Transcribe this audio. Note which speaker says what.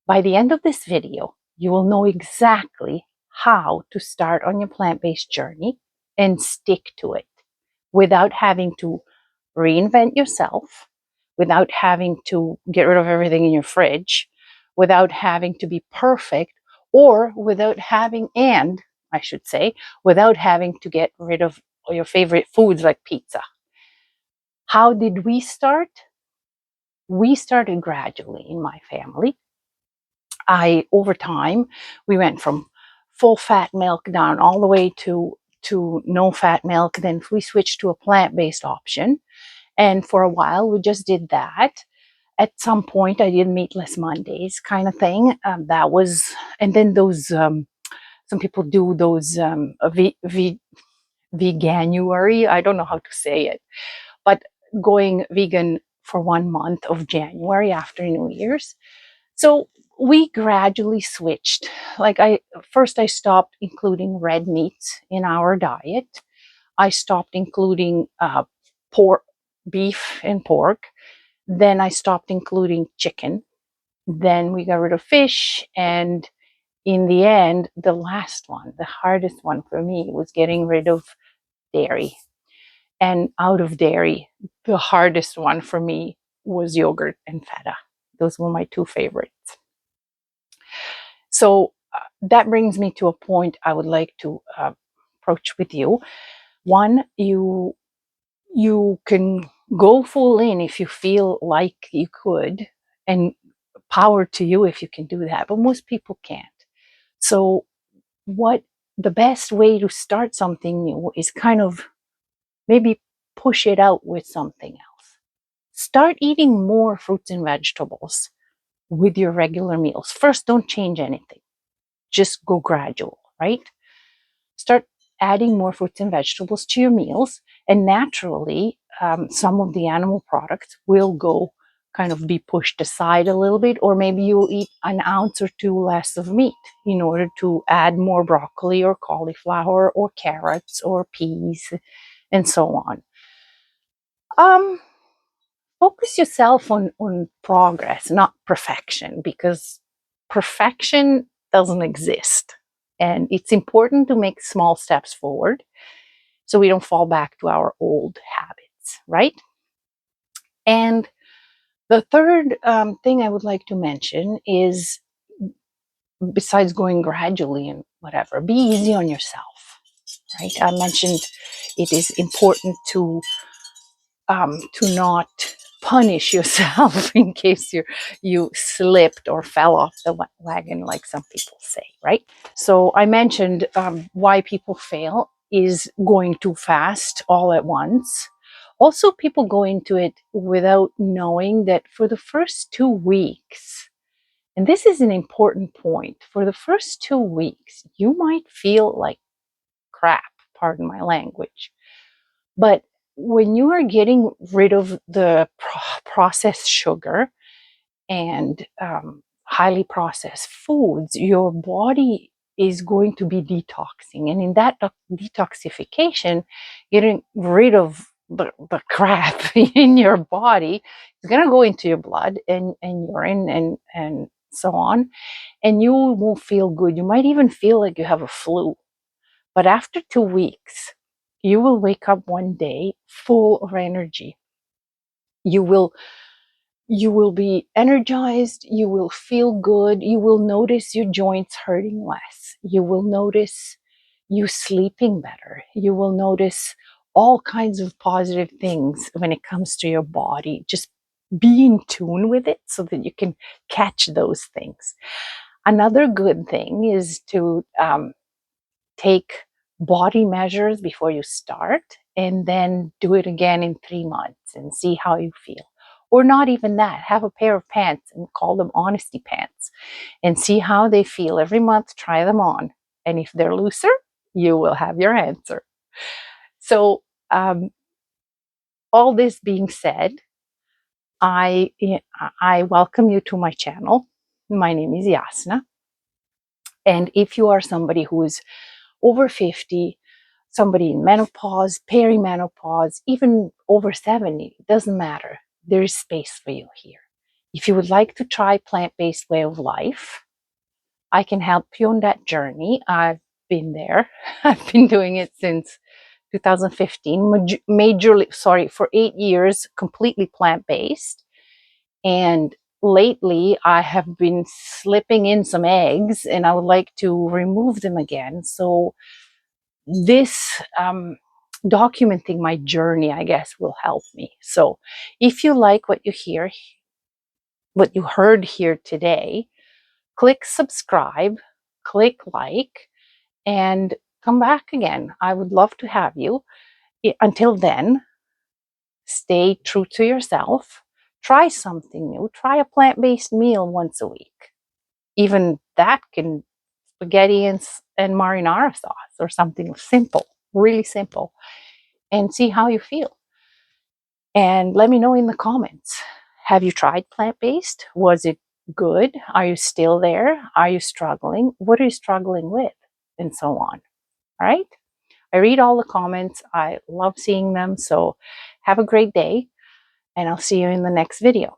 Speaker 1: By the end of this video, you will know exactly how to start on your plant-based journey and stick to it without having to reinvent yourself, without having to get rid of everything in your fridge, without having to be perfect, or without having, and I should say, without having to get rid of your favorite foods like pizza. How did we start? We started gradually in my family. Over time, we went from full fat milk down all the way to no fat milk. Then we switched to a plant-based option. And for a while, we just did that. At some point, I did meatless Mondays kind of thing. That was, and then those, some people do those veganuary. I don't know how to say it, but going vegan for 1 month of January after New Year's. So we gradually switched. Like I stopped including red meats in our diet. I stopped including pork, beef and pork. Then I stopped including chicken. Then we got rid of fish. And in the end, the last one, the hardest one for me, was getting rid of dairy. And out of dairy, the hardest one for me was yogurt and feta. Those were my two favorites. So that brings me to a point I would like to approach with you. One, you can go full in if you feel like you could, and power to you if you can do that, but most people can't. So what the best way to start something new is kind of maybe push it out with something else. Start eating more fruits and vegetables with your regular meals. First, don't change anything. Just go gradual, right? Start adding more fruits and vegetables to your meals, and naturally, some of the animal products will go kind of be pushed aside a little bit, or maybe you'll eat an ounce or two less of meat in order to add more broccoli or cauliflower or carrots or peas and so on. Focus yourself on progress, not perfection, because perfection doesn't exist. And it's important to make small steps forward so we don't fall back to our old habits, right? And the third thing I would like to mention is, besides going gradually and whatever, be easy on yourself, right? I mentioned it is important to not punish yourself in case you slipped or fell off the wagon, like some people say, right? So I mentioned why people fail is going too fast all at once. Also, people go into it without knowing that for the first 2 weeks, and this is an important point, for the first 2 weeks, you might feel like crap, pardon my language. But when you are getting rid of the processed sugar and highly processed foods, your body is going to be detoxing. And in that detoxification, getting rid of the crap in your body is going to go into your blood and urine and so on. And you will feel good. You might even feel like you have a flu. But after 2 weeks, you will wake up one day full of energy. You will be energized, you will feel good, you will notice your joints hurting less, you will notice you sleeping better, you will notice all kinds of positive things when it comes to your body. Just be in tune with it so that you can catch those things. Another good thing is to take body measures before you start, and then do it again in 3 months and see how you feel. Or not even that, have a pair of pants and call them honesty pants and see how they feel every month. Try them on, and if they're looser, you will have your answer. So all this being said, I welcome you to my channel. My name is Jasna, and if you are somebody who is over 50, somebody in menopause, perimenopause, even over 70, it doesn't matter. There is space for you here. If you would like to try plant-based way of life, I can help you on that journey. I've been there. I've been doing it since 2015, majorly, sorry, for 8 years, completely plant-based. And lately I have been slipping in some eggs and I would like to remove them again. So this documenting my journey, I guess, will help me. So if you like what you hear, what you heard here today, click subscribe, click like, and come back again. I would love to have you. Until then, stay true to yourself. Try something new. Try a plant-based meal once a week. Even that can spaghetti and marinara sauce or something simple, really simple, and see how you feel. And let me know in the comments. Have you tried plant-based? Was it good? Are you still there? Are you struggling? What are you struggling with? And so on. All right? I read all the comments. I love seeing them. So have a great day, and I'll see you in the next video.